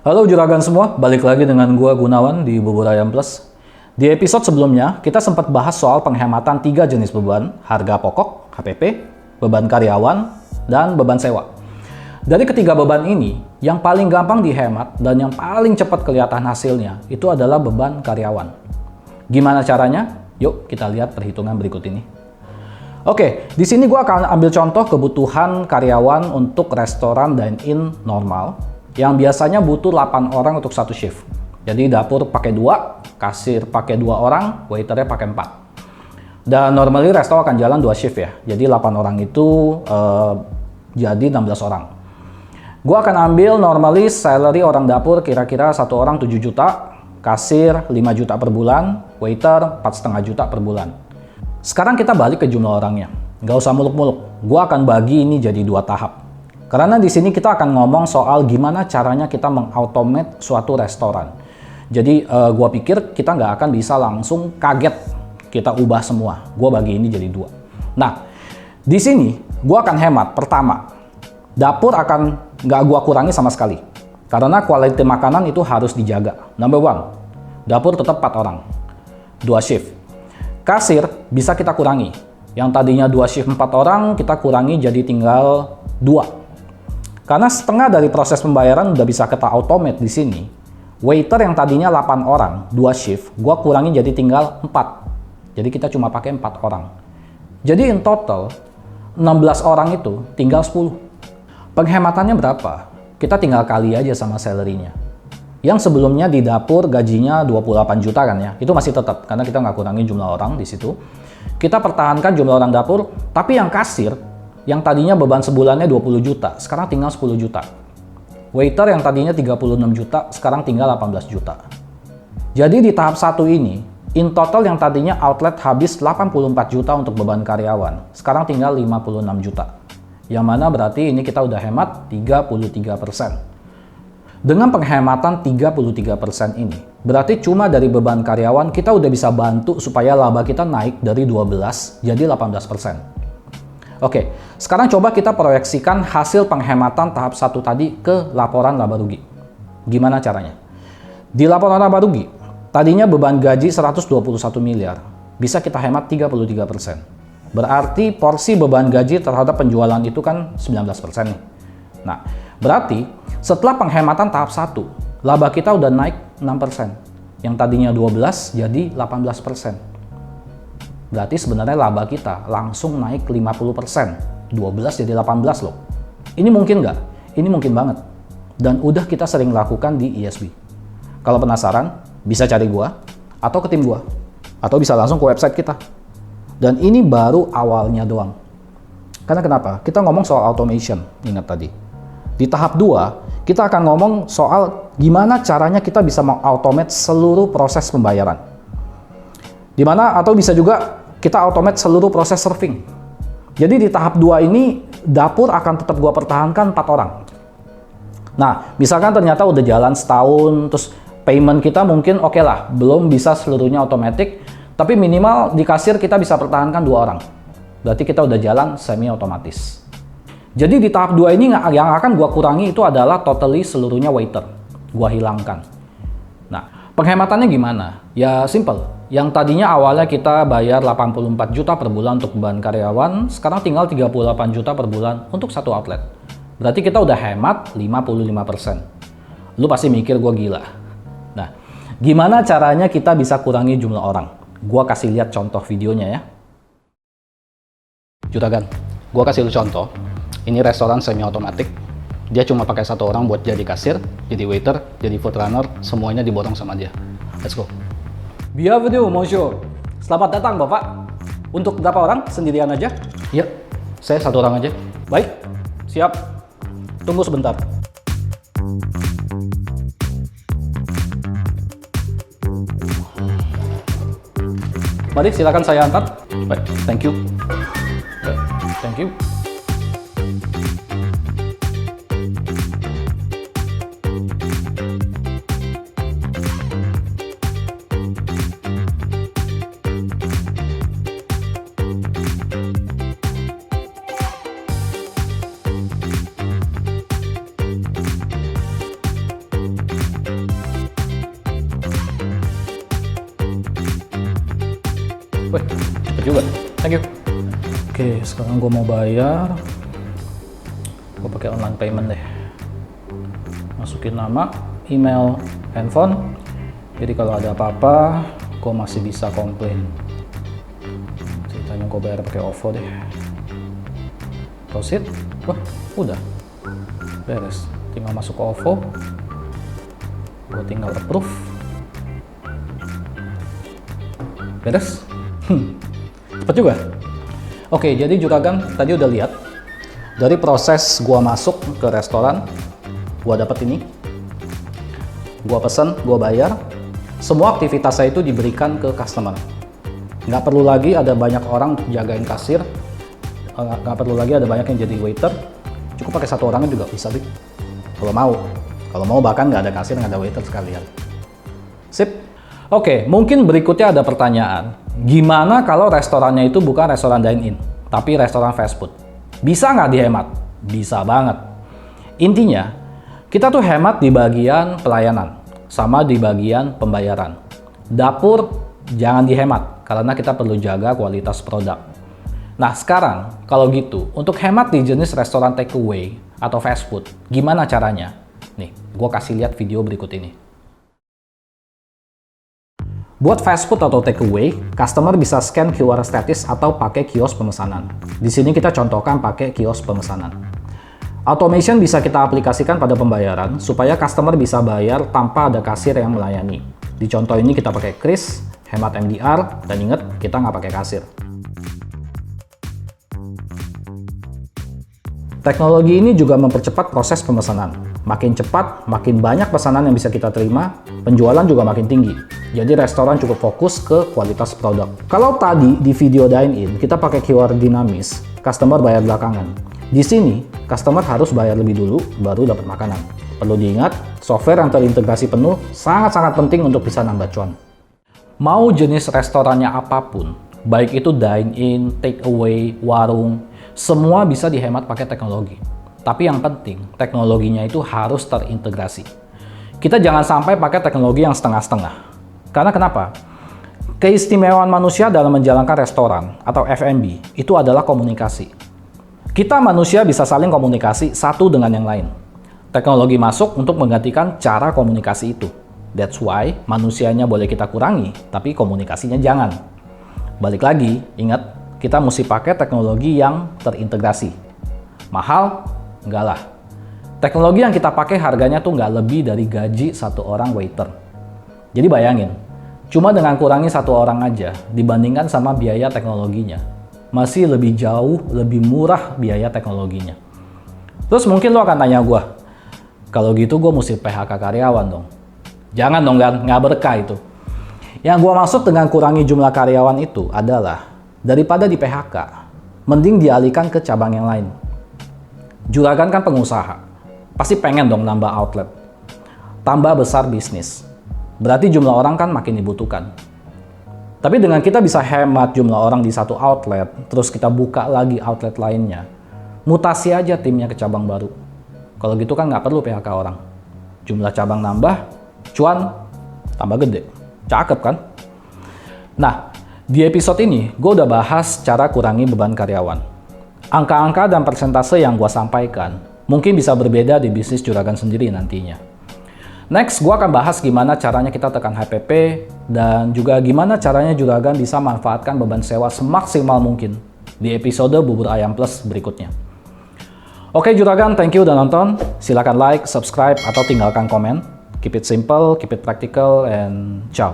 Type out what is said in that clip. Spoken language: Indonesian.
Halo juragan semua, balik lagi dengan gua Gunawan di Bubur Ayam Plus. Di episode sebelumnya, kita sempat bahas soal penghematan 3 jenis beban, harga pokok, HPP, beban karyawan, dan beban sewa. Dari ketiga beban ini, yang paling gampang dihemat dan yang paling cepat kelihatan hasilnya, itu adalah beban karyawan. Gimana caranya? Yuk kita lihat perhitungan berikut ini. Oke, di sini gua akan ambil contoh kebutuhan karyawan untuk restoran dine-in normal, yang biasanya butuh 8 orang untuk satu shift. Jadi dapur pakai 2, kasir pakai 2 orang, waiternya pakai 4. Dan normally resto akan jalan 2 shift ya. Jadi 8 orang itu jadi 16 orang. Gua akan ambil normally salary orang dapur kira-kira 1 orang 7 juta, kasir 5 juta per bulan, waiter 4,5 juta per bulan. Sekarang kita balik ke jumlah orangnya. Nggak usah muluk-muluk. Gua akan bagi ini jadi 2 tahap. Karena di sini kita akan ngomong soal gimana caranya kita mengautomate suatu restoran. Jadi gua pikir kita nggak akan bisa langsung kaget kita ubah semua. Gua bagi ini jadi 2. Nah, di sini gua akan hemat. Pertama, dapur akan nggak gua kurangi sama sekali. Karena quality makanan itu harus dijaga. Number 1, dapur tetap 4 orang. 2 shift. Kasir bisa kita kurangi. Yang tadinya 2 shift 4 orang, kita kurangi jadi tinggal 2. Karena setengah dari proses pembayaran udah bisa kita automate di sini. Waiter yang tadinya 8 orang, 2 shift, gua kurangi jadi tinggal 4. Jadi kita cuma pakai 4 orang. Jadi in total, 16 orang itu tinggal 10. Penghematannya berapa? Kita tinggal kali aja sama salary-nya. Yang sebelumnya di dapur gajinya 28 juta kan ya, itu masih tetap, karena kita nggak kurangi jumlah orang di situ. Kita pertahankan jumlah orang dapur, tapi yang kasir, yang tadinya beban sebulannya 20 juta, sekarang tinggal 10 juta. Waiter yang tadinya 36 juta, sekarang tinggal 18 juta. Jadi di tahap 1 ini, in total yang tadinya outlet habis 84 juta untuk beban karyawan, sekarang tinggal 56 juta. Yang mana berarti ini kita udah hemat 33%. Dengan penghematan 33% ini, berarti cuma dari beban karyawan kita udah bisa bantu supaya laba kita naik dari 12 jadi 18%. Oke, sekarang coba kita proyeksikan hasil penghematan tahap 1 tadi ke laporan laba rugi. Gimana caranya? Di laporan laba rugi, tadinya beban gaji 121 miliar, bisa kita hemat 33%. Berarti porsi beban gaji terhadap penjualan itu kan 19% nih. Nah, berarti setelah penghematan tahap 1, laba kita udah naik 6%. Yang tadinya 12 jadi 18%. Berarti sebenarnya laba kita langsung naik 50%. 12 jadi 18 loh. Ini mungkin nggak? Ini mungkin banget. Dan udah kita sering lakukan di ISB. Kalau penasaran, bisa cari gua, atau ke tim gua, atau bisa langsung ke website kita. Dan ini baru awalnya doang. Karena kenapa? Kita ngomong soal automation, ingat tadi. Di tahap 2, kita akan ngomong soal gimana caranya kita bisa mengautomate seluruh proses pembayaran. Dimana atau bisa juga kita automate seluruh proses serving. Jadi di tahap 2 ini dapur akan tetap gua pertahankan 4 orang. Nah, misalkan ternyata udah jalan setahun, terus payment kita mungkin oke lah, belum bisa seluruhnya otomatis, tapi minimal di kasir kita bisa pertahankan 2 orang. Berarti kita udah jalan semi otomatis. Jadi di tahap 2 ini yang akan gua kurangi itu adalah totally seluruhnya waiter. Gua hilangkan. Nah, penghematannya gimana? Ya simple. Yang tadinya awalnya kita bayar 84 juta per bulan untuk beban karyawan, sekarang tinggal 38 juta per bulan untuk satu outlet. Berarti kita udah hemat 55%. Lu pasti mikir gue gila. Nah, gimana caranya kita bisa kurangi jumlah orang? Gua kasih lihat contoh videonya ya. Juragan, gua kasih lu contoh. Ini restoran semi otomatis. Dia cuma pakai 1 orang buat jadi kasir, jadi waiter, jadi food runner, semuanya diborong sama dia. Let's go. Bienvenue, monsieur. Selamat datang, Bapak. Untuk berapa orang? Sendirian aja? Iya, saya 1 orang aja. Baik, siap. Tunggu sebentar. Mari, silakan saya antar. Baik, thank you. Baik, thank you. Wih, cepet juga. Thank you. Oke, sekarang gue mau bayar. Gue pakai online payment deh. Masukin nama, email, handphone. Jadi kalau ada apa-apa, gue masih bisa komplain. Ceritanya gue bayar pakai OVO deh. Proceed. Wah, udah. Beres. Tinggal masuk ke OVO. Gue tinggal approve. Beres. Cepet juga. Oke, jadi Juragan tadi udah lihat dari proses gua masuk ke restoran, gua dapet ini, gua pesen, gua bayar, semua aktivitas saya itu diberikan ke customer. Nggak perlu lagi ada banyak orang untuk jagain kasir, nggak perlu lagi ada banyak yang jadi waiter, cukup pakai satu orangnya juga bisa, Dik. Kalau mau bahkan nggak ada kasir, nggak ada waiter sekalian. Sip. Oke, mungkin berikutnya ada pertanyaan. Gimana kalau restorannya itu bukan restoran dine-in, tapi restoran fast food? Bisa nggak dihemat? Bisa banget. Intinya, kita tuh hemat di bagian pelayanan, sama di bagian pembayaran. Dapur jangan dihemat, karena kita perlu jaga kualitas produk. Nah sekarang, kalau gitu, untuk hemat di jenis restoran takeaway atau fast food, gimana caranya? Nih, gue kasih lihat video berikut ini. Buat fast food atau takeaway, customer bisa scan QR status atau pakai kios pemesanan. Di sini kita contohkan pakai kios pemesanan. Automation bisa kita aplikasikan pada pembayaran supaya customer bisa bayar tanpa ada kasir yang melayani. Di contoh ini kita pakai kris, hemat MDR, dan ingat kita nggak pakai kasir. Teknologi ini juga mempercepat proses pemesanan. Makin cepat, makin banyak pesanan yang bisa kita terima, penjualan juga makin tinggi. Jadi restoran cukup fokus ke kualitas produk. Kalau tadi di video dine-in kita pakai QR dinamis, customer bayar belakangan. Di sini, customer harus bayar lebih dulu, baru dapat makanan. Perlu diingat, software yang terintegrasi penuh sangat-sangat penting untuk bisa nambah cuan. Mau jenis restorannya apapun, baik itu dine-in, take away, warung, semua bisa dihemat pakai teknologi. Tapi yang penting, teknologinya itu harus terintegrasi. Kita jangan sampai pakai teknologi yang setengah-setengah. Karena kenapa? Keistimewaan manusia dalam menjalankan restoran atau F&B itu adalah komunikasi. Kita manusia bisa saling komunikasi satu dengan yang lain. Teknologi masuk untuk menggantikan cara komunikasi itu. That's why manusianya boleh kita kurangi, tapi komunikasinya jangan. Balik lagi, ingat, kita mesti pakai teknologi yang terintegrasi. Mahal? Enggak lah. Teknologi yang kita pakai harganya tuh nggak lebih dari gaji satu orang waiter. Jadi bayangin, cuma dengan kurangi satu orang aja dibandingkan sama biaya teknologinya. Masih lebih jauh, lebih murah biaya teknologinya. Terus mungkin lo akan tanya gue, kalau gitu gue mesti PHK karyawan dong. Jangan dong kan, nggak berkah itu. Yang gue maksud dengan kurangi jumlah karyawan itu adalah, daripada di PHK, mending dialihkan ke cabang yang lain. Juragan kan pengusaha, pasti pengen dong nambah outlet. Tambah besar bisnis, berarti jumlah orang kan makin dibutuhkan. Tapi dengan kita bisa hemat jumlah orang di satu outlet, terus kita buka lagi outlet lainnya, mutasi aja timnya ke cabang baru. Kalau gitu kan nggak perlu PHK orang. Jumlah cabang nambah, cuan tambah gede. Cakep kan? Nah, di episode ini gue udah bahas cara kurangi beban karyawan. Angka-angka dan persentase yang gue sampaikan mungkin bisa berbeda di bisnis Juragan sendiri nantinya. Next, gue akan bahas gimana caranya kita tekan HPP dan juga gimana caranya Juragan bisa manfaatkan beban sewa semaksimal mungkin di episode Bubur Ayam Plus berikutnya. Oke Juragan, thank you udah nonton. Silakan like, subscribe, atau tinggalkan komen. Keep it simple, keep it practical, and ciao.